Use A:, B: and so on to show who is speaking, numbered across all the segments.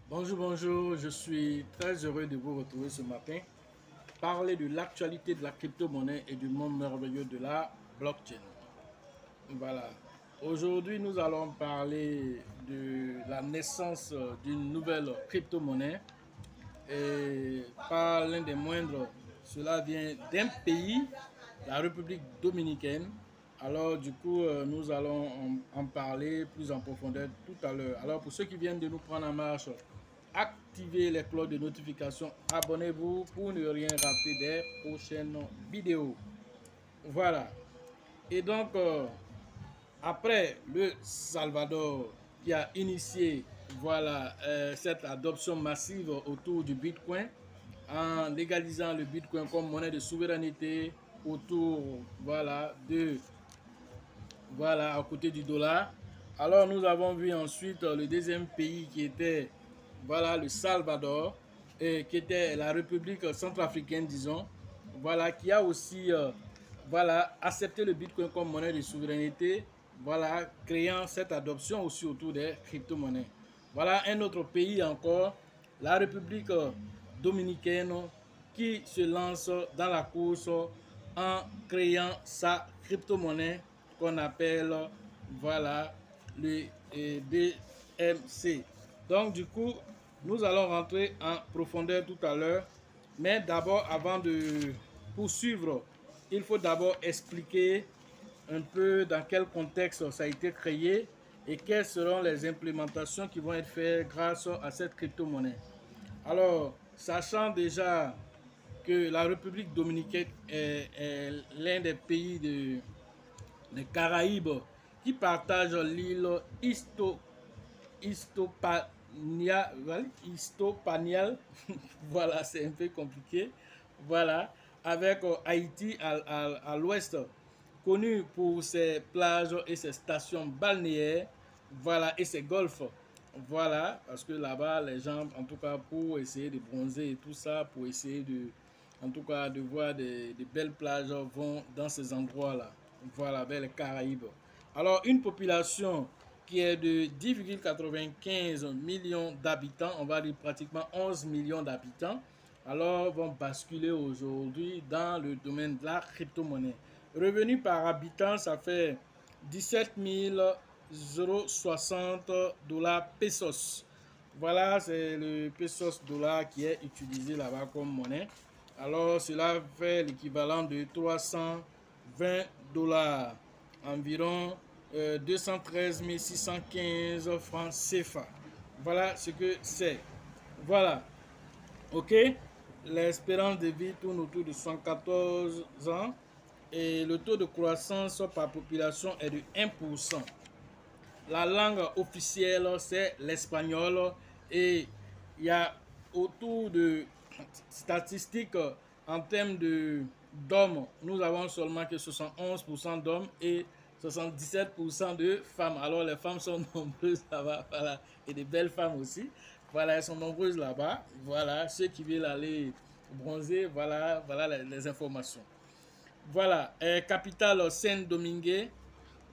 A: Bonjour, bonjour, je suis très heureux de vous retrouver ce matin. Parler de l'actualité de la crypto-monnaie et du monde merveilleux de la blockchain. Voilà. Aujourd'hui, nous allons parler de la naissance d'une nouvelle crypto-monnaie et par l'un des moindres. Cela vient d'un pays, la République dominicaine. Alors, du coup, nous allons en parler plus en profondeur tout à l'heure. Alors, pour ceux qui viennent de nous prendre en marche, activez les cloches de notification, abonnez-vous pour ne rien rater des prochaines vidéos. Voilà. Et donc, après le Salvador qui a initié cette adoption massive autour du Bitcoin en légalisant le Bitcoin comme monnaie de souveraineté autour à côté du dollar. Alors nous avons vu ensuite le deuxième pays qui était le Salvador et qui était la République centrafricaine, disons, qui a aussi accepté le Bitcoin comme monnaie de souveraineté, créant cette adoption aussi autour des crypto-monnaies. Voilà un autre pays encore, la République dominicaine, qui se lance dans la course en créant sa crypto-monnaie qu'on appelle le BMC. Donc du coup, nous allons rentrer en profondeur tout à l'heure. Mais d'abord, avant de poursuivre, il faut d'abord expliquer un peu dans quel contexte ça a été créé et quelles seront les implémentations qui vont être faites grâce à cette crypto-monnaie. Alors, sachant déjà que la République dominicaine est l'un des pays des Caraïbes qui partagent l'île Istopanial, voilà, c'est un peu compliqué, voilà, avec Haïti à l'ouest, connu pour ses plages et ses stations balnéaires, voilà, et ses golfs, voilà, parce que là-bas, les gens, en tout cas, pour essayer de bronzer et tout ça, pour essayer de, en tout cas, de voir des belles plages, vont dans ces endroits-là, voilà, vers les Caraïbes. Alors, une population qui est de 10,95 millions d'habitants, on va dire pratiquement 11 millions d'habitants, alors vont basculer aujourd'hui dans le domaine de la crypto-monnaie. Revenu par habitant, ça fait 17 060 dollars pesos. Voilà, c'est le pesos dollar qui est utilisé là-bas comme monnaie. Alors, cela fait l'équivalent de 320 dollars, environ 213 615 francs CFA. Voilà ce que c'est. Voilà. OK. L'espérance de vie tourne autour de 114 ans et le taux de croissance par population est de 1%. La langue officielle, c'est l'espagnol et il y a autour de statistiques en termes d'hommes, nous avons seulement que 71% d'hommes et 77% de femmes. Alors les femmes sont nombreuses là-bas, voilà, et des belles femmes aussi. Voilà, elles sont nombreuses là-bas. Voilà, ceux qui veulent aller bronzer, voilà les informations. Voilà, capitale Saint-Domingue,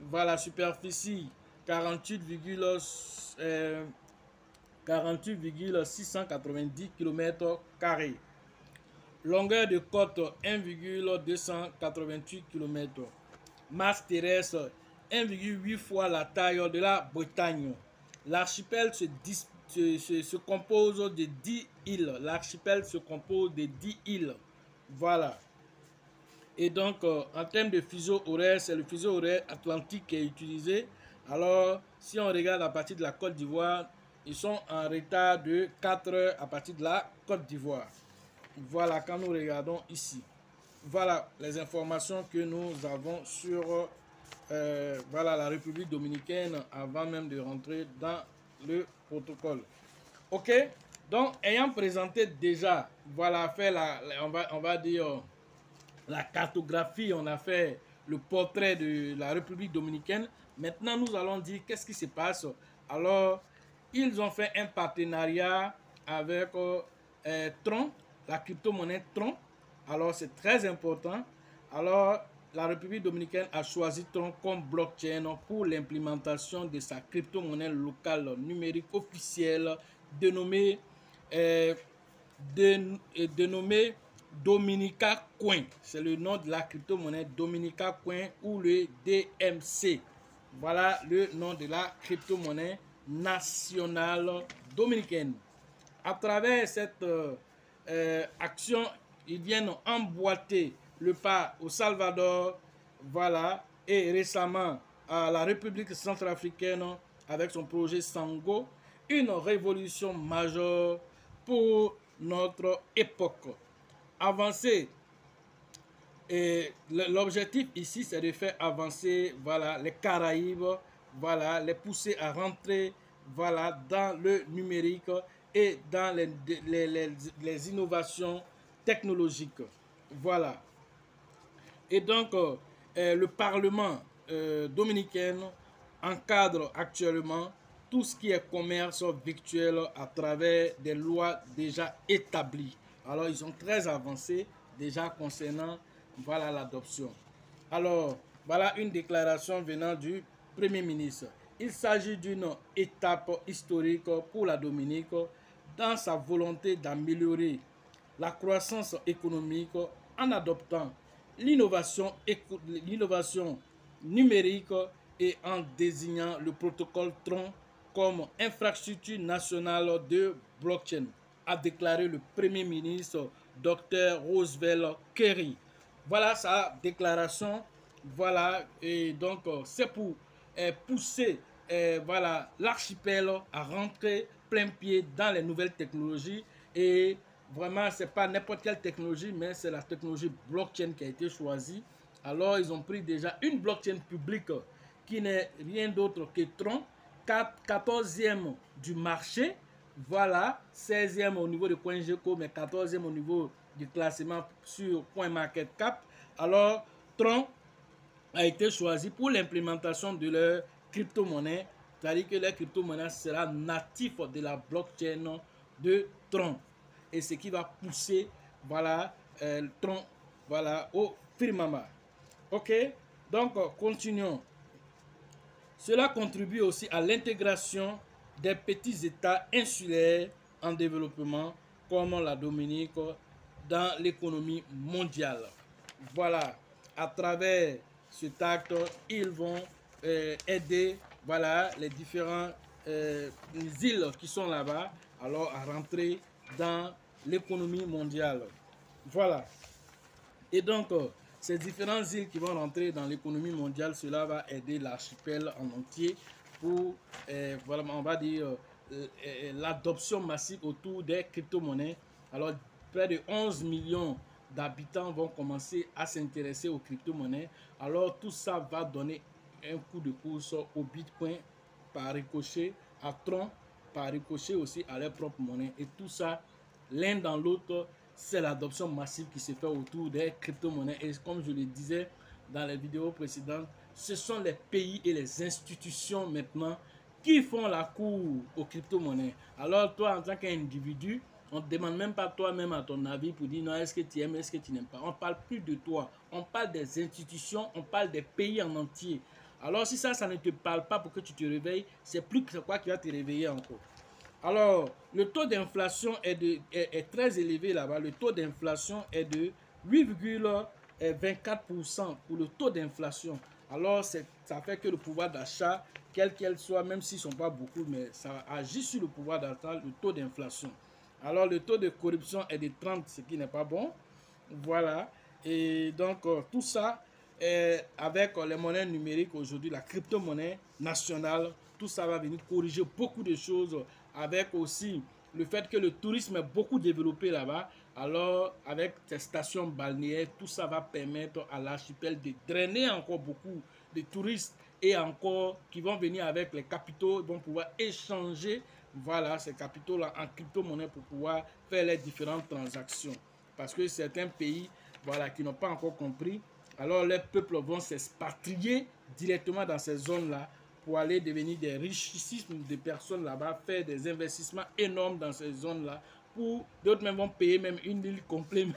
A: voilà, superficie 48,690 km². Longueur de côte 1,288 km. Masse terrestre 1,8 fois la taille de la Bretagne. L'archipel se compose de 10 îles. L'archipel se compose de 10 îles. Voilà. Et donc, en termes de fuseau horaire, c'est le fuseau horaire atlantique qui est utilisé. Alors, si on regarde à partir de la Côte d'Ivoire, ils sont en retard de 4 heures à partir de la Côte d'Ivoire. Voilà, quand nous regardons ici. Voilà les informations que nous avons sur la République dominicaine avant même de rentrer dans le protocole. OK? Donc, ayant présenté déjà, voilà, on va dire la cartographie, on a fait le portrait de la République dominicaine. Maintenant, nous allons dire qu'est-ce qui se passe. Alors, ils ont fait un partenariat avec Tron, la crypto-monnaie Tron. Alors, c'est très important. Alors, la République dominicaine a choisi Tron comme blockchain pour l'implémentation de sa crypto-monnaie locale numérique officielle dénommé, euh, dénommé Dominica Coin. C'est le nom de la crypto-monnaie Dominica Coin ou le DMC. Voilà le nom de la crypto-monnaie nationale dominicaine. À travers cette action, ils viennent emboîter le pas au Salvador, voilà, et récemment à la République centrafricaine avec son projet Sango, une révolution majeure pour notre époque. Avancer, et l'objectif ici, c'est de faire avancer, voilà, les Caraïbes, voilà, les pousser à rentrer, voilà, dans le numérique et dans les innovations technologiques. Voilà. Et donc, le Parlement dominicain encadre actuellement tout ce qui est commerce virtuel à travers des lois déjà établies. Alors, ils sont très avancés déjà concernant, voilà, l'adoption. Alors, voilà une déclaration venant du Premier ministre. Il s'agit d'une étape historique pour la Dominique dans sa volonté d'améliorer la croissance économique en adoptant l'innovation numérique et en désignant le protocole Tron comme infrastructure nationale de blockchain, a déclaré le Premier ministre Dr. Roosevelt Kerry. Voilà sa déclaration. Voilà, et donc c'est pour pousser voilà, l'archipel à rentrer plein pied dans les nouvelles technologies. Et vraiment, c'est pas n'importe quelle technologie, mais c'est la technologie blockchain qui a été choisie. Alors, ils ont pris déjà une blockchain publique qui n'est rien d'autre que Tron, 14e du marché, voilà, 16e au niveau de CoinGecko, mais 14e au niveau du classement sur CoinMarketCap. Alors, Tron a été choisi pour l'implémentation de leur crypto-monnaie, c'est-à-dire que leur crypto-monnaie sera natif de la blockchain de Tron. Et ce qui va pousser, voilà, Tron, voilà, au firmament. Ok, donc continuons. Cela contribue aussi à l'intégration des petits États insulaires en développement comme la Dominique dans l'économie mondiale. Voilà, à travers cet acte, ils vont aider, voilà, les différentes îles qui sont là-bas alors à rentrer dans l'économie mondiale. Voilà. Et donc, ces différentes îles qui vont rentrer dans l'économie mondiale, cela va aider l'archipel en entier pour, voilà, on va dire, l'adoption massive autour des crypto-monnaies. Alors, près de 11 millions d'habitants vont commencer à s'intéresser aux crypto-monnaies. Alors, tout ça va donner un coup de pouce au Bitcoin par ricochet, à Tron par ricochet aussi à leur propre monnaie. Et tout ça, l'un dans l'autre, c'est l'adoption massive qui se fait autour des crypto-monnaies. Et comme je le disais dans les vidéos précédentes, ce sont les pays et les institutions maintenant qui font la cour aux crypto-monnaies. Alors toi, en tant qu'individu, on ne demande même pas toi-même à ton avis pour dire non, est-ce que tu aimes, est-ce que tu n'aimes pas. On ne parle plus de toi. On parle des institutions, on parle des pays en entier. Alors si ça ne te parle pas pour que tu te réveilles, c'est plus que quoi qui va te réveiller encore. Alors, le taux d'inflation est très élevé là-bas. Le taux d'inflation est de 8,24% pour le taux d'inflation. Alors, ça fait que le pouvoir d'achat, quel qu'elle soit, même s'ils ne sont pas beaucoup, mais ça agit sur le pouvoir d'achat, le taux d'inflation. Alors, le taux de corruption est de 30, ce qui n'est pas bon. Voilà. Et donc, tout ça, avec les monnaies numériques aujourd'hui, la crypto-monnaie nationale, tout ça va venir corriger beaucoup de choses, avec aussi le fait que le tourisme est beaucoup développé là-bas. Alors, avec ces stations balnéaires, tout ça va permettre à l'archipel de drainer encore beaucoup de touristes et encore qui vont venir avec les capitaux, vont pouvoir échanger, voilà, ces capitaux-là en crypto-monnaie pour pouvoir faire les différentes transactions. Parce que certains pays, voilà, qui n'ont pas encore compris, alors les peuples vont s'expatrier directement dans ces zones-là pour aller devenir des richismes de personnes là-bas, faire des investissements énormes dans ces zones-là, pour d'autres même vont payer même une île complète.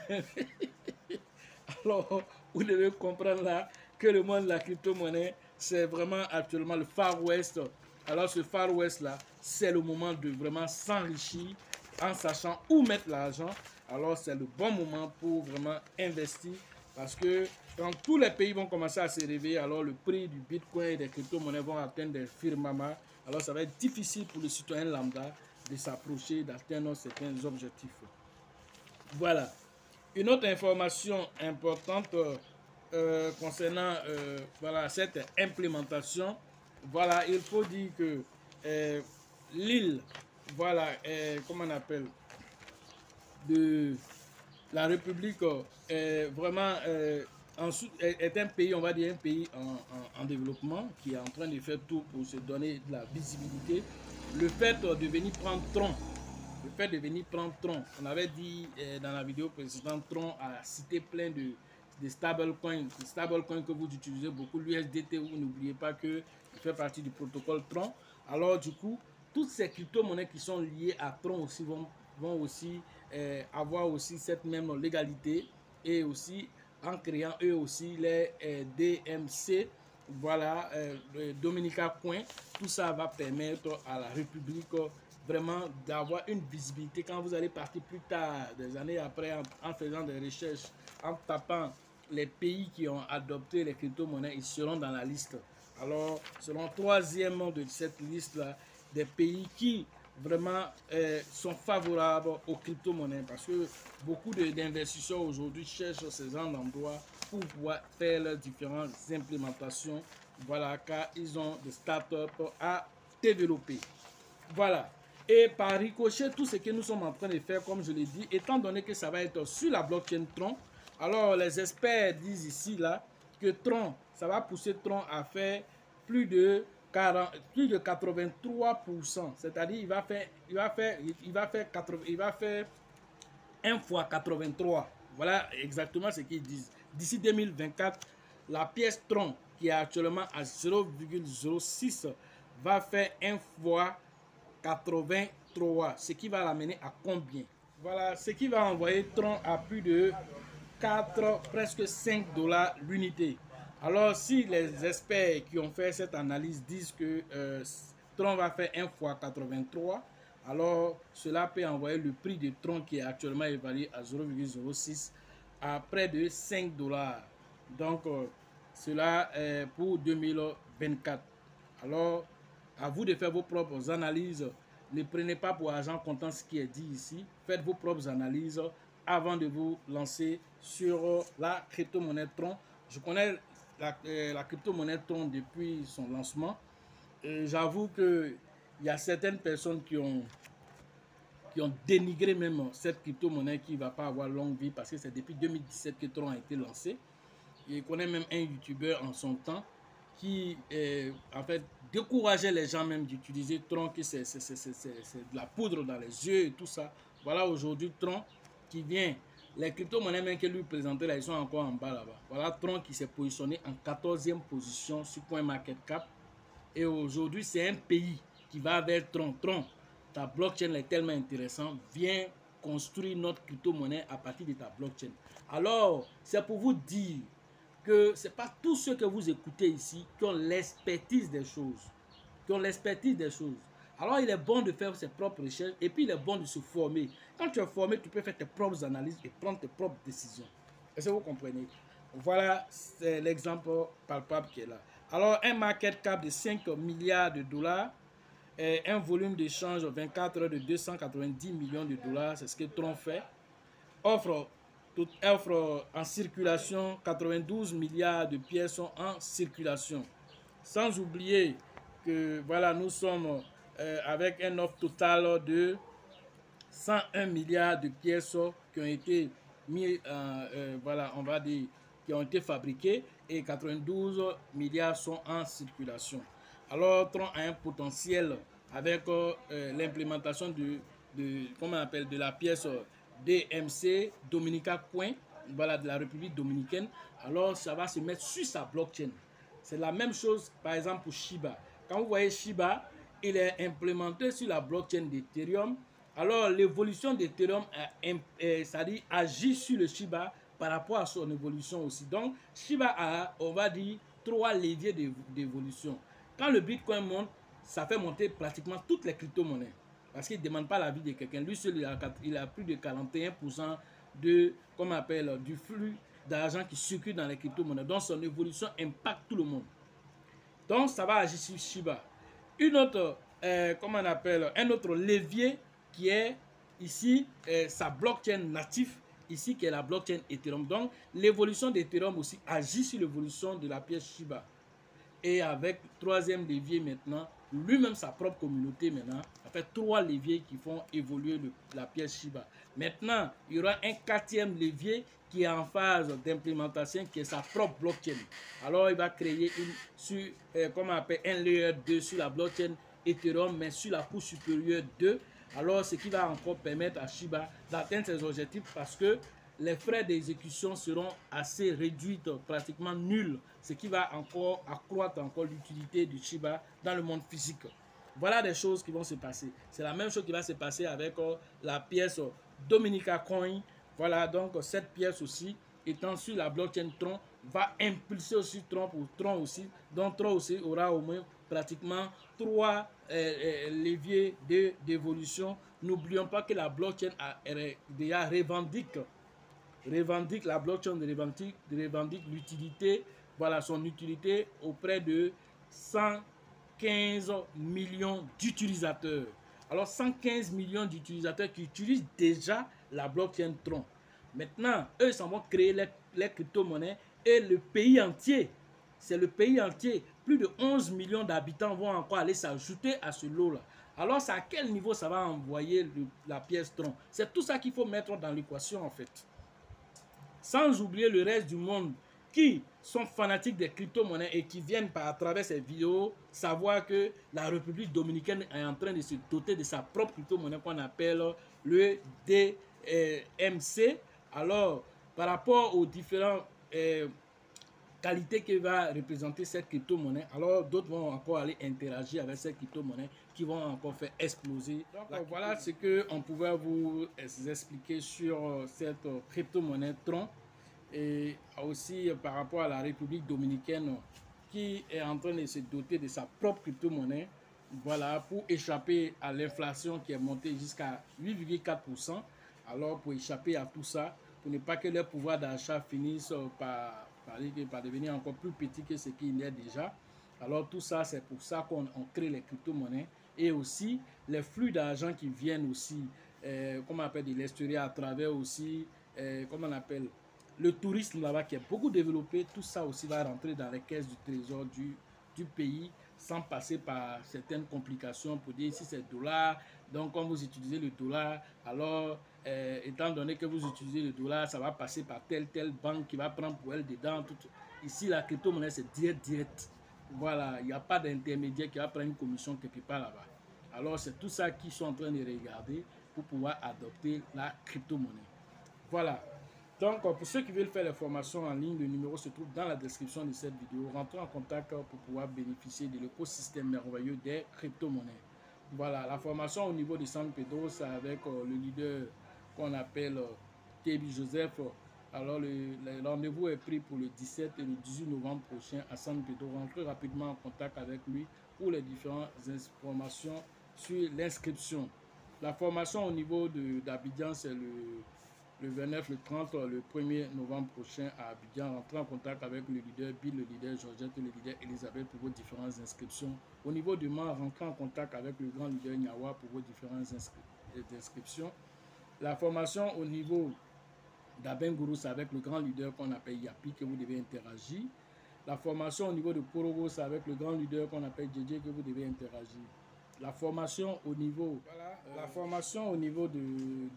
A: Alors, vous devez comprendre là que le monde de la crypto-monnaie, c'est vraiment actuellement le Far West Alors ce Far West là, c'est le moment de vraiment s'enrichir en sachant où mettre l'argent. Alors c'est le bon moment pour vraiment investir parce que quand tous les pays vont commencer à se réveiller, alors le prix du Bitcoin et des crypto-monnaies vont atteindre des firmaments. Alors ça va être difficile pour le citoyen lambda de s'approcher, d'atteindre certains objectifs. Voilà. Une autre information importante concernant voilà, cette implémentation, voilà, il faut dire que l'île, voilà, comment on appelle, de la République vraiment est un pays, on va dire un pays en développement qui est en train de faire tout pour se donner de la visibilité. Le fait de venir prendre tronc, le fait de venir prendre tronc, on avait dit dans la vidéo précédente, Tron a cité plein de stablecoins que vous utilisez beaucoup, l'USDT, vous n'oubliez pas qu'il fait partie du protocole Tron. Alors du coup, toutes ces crypto-monnaies qui sont liées à Tron aussi vont aussi avoir aussi cette même légalité et aussi en créant eux aussi les DMC, voilà, Dominica Coin. Tout ça va permettre à la République vraiment d'avoir une visibilité quand vous allez partir plus tard, des années après, en faisant des recherches, en tapant les pays qui ont adopté les crypto-monnaies, ils seront dans la liste. Alors, selon troisièmement de cette liste-là, des pays qui vraiment sont favorables aux crypto-monnaies parce que beaucoup d'investisseurs aujourd'hui cherchent ces gens d'endroits pour pouvoir faire leurs différentes implémentations, voilà, car ils ont des startups à développer. Voilà. Et par ricochet, tout ce que nous sommes en train de faire, comme je l'ai dit, étant donné que ça va être sur la blockchain Tron, alors les experts disent ici là que Tron, ça va pousser Tron à faire plus de 83%. C'est-à-dire il va faire 1 fois 83. Voilà exactement ce qu'ils disent. D'ici 2024, la pièce Tron qui est actuellement à 0,06 va faire 1 fois 83, ce qui va l'amener à combien? Voilà, ce qui va envoyer Tron à plus de 4, presque 5 dollars l'unité. Alors, si les experts qui ont fait cette analyse disent que Tron va faire 1 fois 83, alors cela peut envoyer le prix de Tron qui est actuellement évalué à 0,06 à près de 5 dollars. Donc, cela est pour 2024. Alors, à vous de faire vos propres analyses. Ne prenez pas pour argent comptant ce qui est dit ici. Faites vos propres analyses avant de vous lancer sur la crypto-monnaie Tron. Je connais la crypto-monnaie Tron depuis son lancement. J'avoue qu'il y a certaines personnes qui ont dénigré même cette crypto-monnaie qui ne va pas avoir longue vie parce que c'est depuis 2017 que Tron a été lancé. Et je connais même un youtubeur en son temps qui en fait décourageait les gens même d'utiliser Tron, que c'est de la poudre dans les yeux et tout ça. Voilà aujourd'hui Tron qui vient, les crypto-monnaies même que lui présentait là, ils sont encore en bas là-bas. Voilà Tron qui s'est positionné en 14e position sur CoinMarketCap. Et aujourd'hui c'est un pays qui va vers Tron. Tron, ta blockchain est tellement intéressante, viens construire notre crypto-monnaie à partir de ta blockchain. Alors, c'est pour vous dire que ce n'est pas tous ceux que vous écoutez ici qui ont l'expertise des choses. Alors, il est bon de faire ses propres recherches et puis il est bon de se former. Quand tu es formé, tu peux faire tes propres analyses et prendre tes propres décisions. Est-ce que vous comprenez? Voilà, c'est l'exemple palpable qui est là. Alors, un market cap de 5 milliards de dollars, un volume d'échange 24 heures de 290 millions de dollars, c'est ce que Tron fait. Offre en circulation, 92 milliards de pièces sont en circulation. Sans oublier que voilà, nous sommes avec un offre total de 101 milliards de pièces qui ont été mis, voilà, on va dire, qui ont été fabriquées et 92 milliards sont en circulation. Alors, Tron a un potentiel avec l'implémentation comment on appelle, de la pièce DMC, Dominica Coin, voilà, de la République dominicaine. Alors, ça va se mettre sur sa blockchain. C'est la même chose, par exemple, pour Shiba. Quand vous voyez Shiba, il est implémenté sur la blockchain d'Ethereum. Alors, l'évolution d'Ethereum agit sur le Shiba par rapport à son évolution aussi. Donc, Shiba a, on va dire, 3 leviers d'évolution. Quand le Bitcoin monte, ça fait monter pratiquement toutes les crypto-monnaies. Parce qu'il ne demande pas l'avis de quelqu'un. Lui seul, il a plus de 41% de, comme on appelle, du flux d'argent qui circule dans les crypto-monnaies. Donc son évolution impacte tout le monde. Donc ça va agir sur Shiba. Une autre, comment on appelle, un autre levier qui est ici, sa blockchain native, ici qui est la blockchain Ethereum. Donc l'évolution d'Ethereum aussi agit sur l'évolution de la pièce Shiba. Et avec troisième levier maintenant, lui-même sa propre communauté maintenant, a fait 3 leviers qui font évoluer la pièce Shiba. Maintenant, il y aura un 4e levier qui est en phase d'implémentation, qui est sa propre blockchain. Alors, il va créer comment on appelle, un layer 2 sur la blockchain Ethereum, mais sur la couche supérieure 2. Alors, ce qui va encore permettre à Shiba d'atteindre ses objectifs parce que les frais d'exécution seront assez réduits, pratiquement nuls, ce qui va encore accroître encore l'utilité du Shiba dans le monde physique. Voilà des choses qui vont se passer. C'est la même chose qui va se passer avec la pièce Dominica Coin. Voilà, donc cette pièce aussi, étant sur la blockchain Tron, va impulser aussi Tron pour Tron aussi. Donc Tron aussi aura au moins pratiquement 3 leviers d'évolution. N'oublions pas que la blockchain déjà revendique la blockchain, revendique l'utilité, voilà son utilité auprès de 115 millions d'utilisateurs. Alors 115 millions d'utilisateurs qui utilisent déjà la blockchain Tron. Maintenant, eux, ils vont créer les crypto-monnaies et le pays entier, c'est le pays entier, plus de 11 millions d'habitants vont encore aller s'ajouter à ce lot-là. Alors, c'est à quel niveau ça va envoyer la pièce Tron? C'est tout ça qu'il faut mettre dans l'équation en fait. Sans oublier le reste du monde qui sont fanatiques des crypto-monnaies et qui viennent à travers ces vidéos savoir que la République dominicaine est en train de se doter de sa propre crypto-monnaie qu'on appelle le DMC. Alors, par rapport aux différentes qualités que va représenter cette crypto-monnaie, alors d'autres vont encore aller interagir avec cette crypto-monnaie qui vont encore faire exploser. Donc voilà ce qu'on pouvait vous expliquer sur cette crypto-monnaie Tron et aussi par rapport à la République dominicaine qui est en train de se doter de sa propre crypto-monnaie, voilà, pour échapper à l'inflation qui est montée jusqu'à 8,4%. Alors pour échapper à tout ça, pour ne pas que leur pouvoir d'achat finisse par devenir encore plus petit que ce qu'il est déjà. Alors tout ça, c'est pour ça qu'on crée les crypto-monnaies et aussi les flux d'argent qui viennent aussi, comme on appelle de l'extérieur, à travers aussi, comment on appelle, le tourisme là-bas qui est beaucoup développé. Tout ça aussi va rentrer dans les caisses du trésor du pays sans passer par certaines complications pour dire si c'est dollar. Donc quand vous utilisez le dollar, alors étant donné que vous utilisez le dollar, ça va passer par telle banque qui va prendre pour elle dedans. Ici, la crypto-monnaie, c'est direct. Voilà, il n'y a pas d'intermédiaire qui va prendre une commission quelque part là-bas. Alors, c'est tout ça qu'ils sont en train de regarder pour pouvoir adopter la crypto-monnaie. Voilà. Donc, pour ceux qui veulent faire les formations en ligne, le numéro se trouve dans la description de cette vidéo. Rentrez en contact pour pouvoir bénéficier de l'écosystème merveilleux des crypto-monnaies. Voilà, la formation au niveau de San Pedro, c'est avec le leader qu'on appelle Tebi Joseph. Alors, le rendez-vous est pris pour le 17 et le 18 novembre prochain à San Pedro. Rentrez rapidement en contact avec lui pour les différentes informations sur l'inscription. La formation au niveau d'Abidjan, c'est le 29, le 30, le 1er novembre prochain à Abidjan. Rentrez en contact avec le leader Bill, le leader Georgette et le leader Elisabeth pour vos différentes inscriptions. Au niveau du Mans, rentrez en contact avec le grand leader Nyawa pour vos différentes inscriptions. La formation au niveau d'Abengourou, c'est avec le grand leader qu'on appelle Yapi que vous devez interagir. La formation au niveau de Korogo, c'est avec le grand leader qu'on appelle JJ que vous devez interagir. La formation au niveau, la formation au niveau de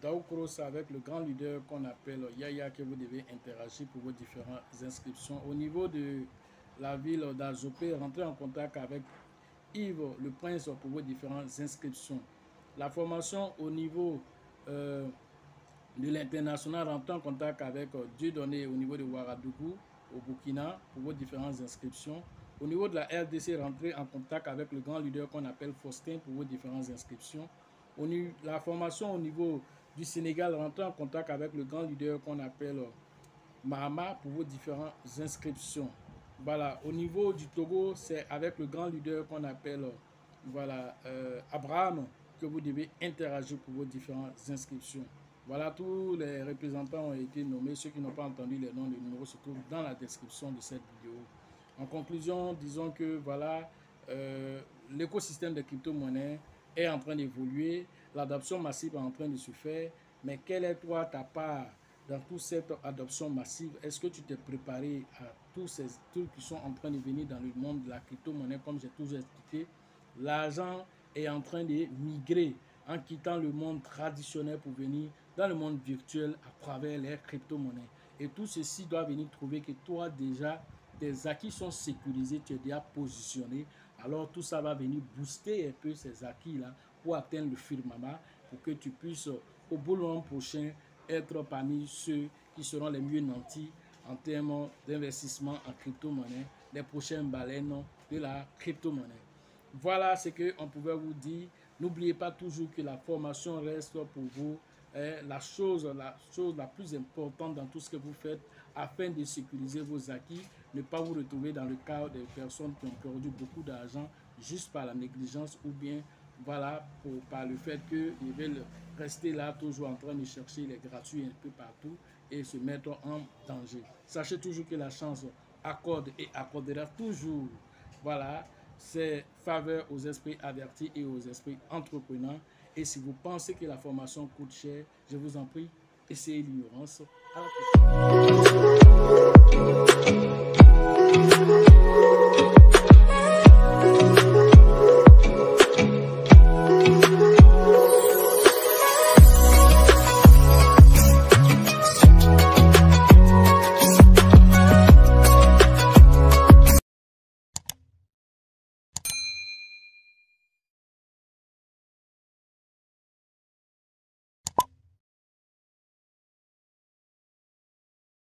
A: Daoukro, c'est avec le grand leader qu'on appelle Yaya que vous devez interagir pour vos différentes inscriptions. Au niveau de la ville d'Azopé, rentrez en contact avec Yves le Prince pour vos différentes inscriptions. La formation au niveau de l'international, rentrez en contact avec Dieudonné au niveau de Ouagadougou, au Burkina, pour vos différentes inscriptions. Au niveau de la RDC, rentrez en contact avec le grand leader qu'on appelle Faustin pour vos différentes inscriptions. La formation au niveau du Sénégal, rentrez en contact avec le grand leader qu'on appelle Mahama pour vos différentes inscriptions. Voilà. Au niveau du Togo, c'est avec le grand leader qu'on appelle voilà, Abraham, que vous devez interagir pour vos différentes inscriptions. Voilà, tous les représentants ont été nommés. Ceux qui n'ont pas entendu les noms, les numéros se trouvent dans la description de cette vidéo. En conclusion, disons que voilà, l'écosystème des crypto-monnaies est en train d'évoluer, l'adoption massive est en train de se faire, mais quelle est toi ta part dans toute cette adoption massive? Est-ce que tu t'es préparé à tous ces trucs qui sont en train de venir dans le monde de la crypto-monnaie? Comme j'ai toujours expliqué, l'argent est en train de migrer en quittant le monde traditionnel pour venir dans le monde virtuel à travers les crypto-monnaies. Et tout ceci doit venir trouver que toi déjà, tes acquis sont sécurisés, tu es déjà positionné. Alors tout ça va venir booster un peu ces acquis-là pour atteindre le firmament, pour que tu puisses au bout du mois prochain être parmi ceux qui seront les mieux nantis en termes d'investissement en crypto-monnaie, les prochaines baleines de la crypto-monnaie. Voilà ce qu'on pouvait vous dire. N'oubliez pas toujours que la formation reste pour vous la chose la plus importante dans tout ce que vous faites afin de sécuriser vos acquis. Ne pas vous retrouver dans le cas des personnes qui ont perdu beaucoup d'argent juste par la négligence ou bien voilà, par le fait qu'ils veulent rester là toujours en train de chercher les gratuits un peu partout et se mettre en danger. Sachez toujours que la chance accorde et accordera toujours, voilà, ses faveurs aux esprits avertis et aux esprits entrepreneurs. Et si vous pensez que la formation coûte cher, je vous en prie, essayez l'ignorance. À la prochaine.